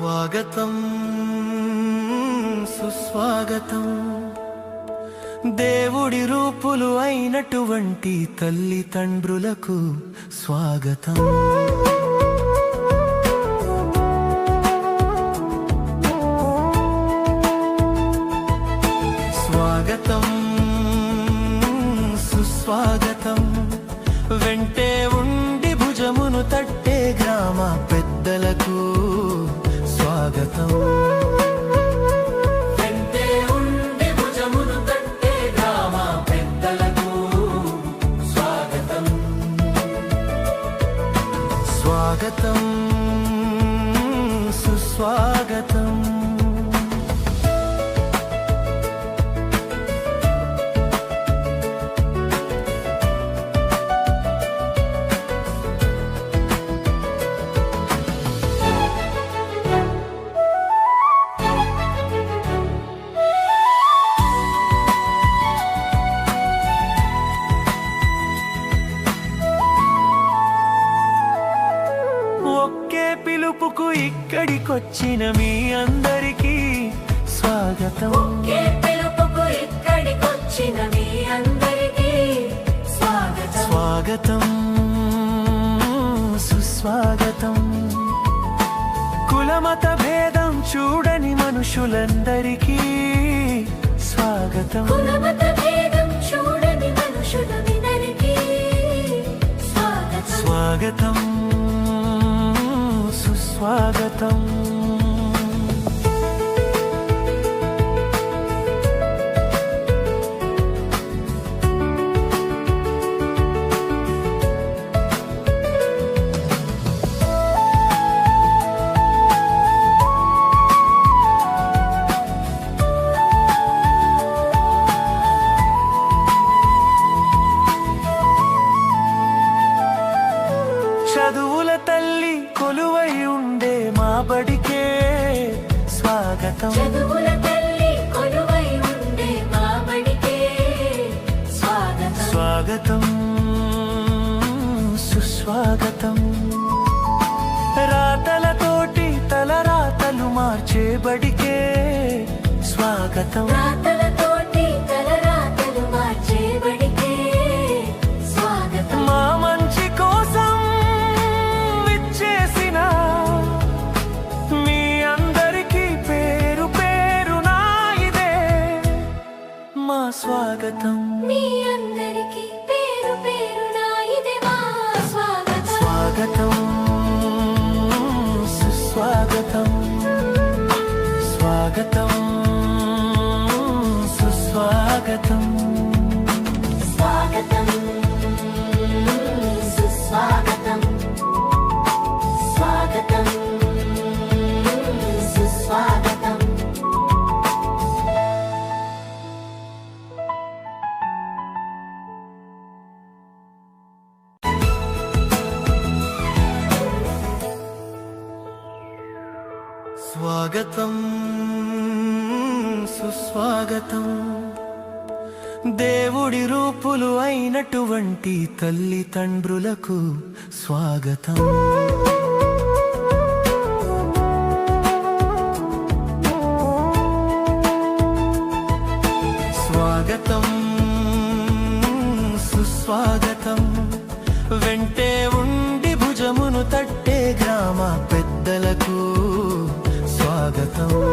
స్వాగతం సుస్వాగతం దేవుడి రూపులు అయినటువంటి తల్లిదండ్రులకు స్వాగతం. స్వాగతం సుస్వాగతం వెంటే ఉండి భుజమును తట్టే గ్రామ పెద్దలకు స్వాగతం. వెంటే ఉండి భుజమును తట్టే గ్రామ పెద్దలకు స్వాగతం. స్వాగతం సుస్వాగతం. పిలుపుకు ఇక్కడికొచ్చిన మీ అందరికీ స్వాగతం. పిలుపుకు ఇక్కడికొచ్చిన మీ అందరికీ స్వాగతం. స్వాగతం సుస్వాగతం. కులమత భేదం చూడని మనుషులందరికీ స్వాగతం. కులమత భేదం చూడని మనుషులందరికీ స్వాగతం. స్వాగతం స్వాగతం. చదువుల తల్లి కొలువై ఉండే మా బడికే స్వాగతం. చదువుల తల్లి కొలువై ఉండే మా బడికే స్వాగతం. స్వాగతం సుస్వాగతం. రాతలతోటి తలరాతలు మార్చే బడికే స్వాగతం. రాతలతోటి తలరాతలు మార్చే బడికే స్వాగతం. మా మంచి కోసం విచ్చేసిన మీ అందరికీ పేరు పేరునా ఇదే మా స్వాగతం. మీ అందరికీ పేరు పేరునా ఇదే మా స్వాగతం. స్వాగతం సుస్వాగతం. స్వాగతం సుస్వాగతం. స్వాగతం సుస్వాగతం. స్వాగతం సుస్వాగతం. స్వాగతం సుస్వాగతం. దేవుడి రూపులు అయినటువంటి తల్లిదండ్రులకు స్వాగతం. స్వాగతం సుస్వాగతం వెంటే ఉండి భుజమును తట్టే గ్రామ పెద్దలకు స్వాగతం.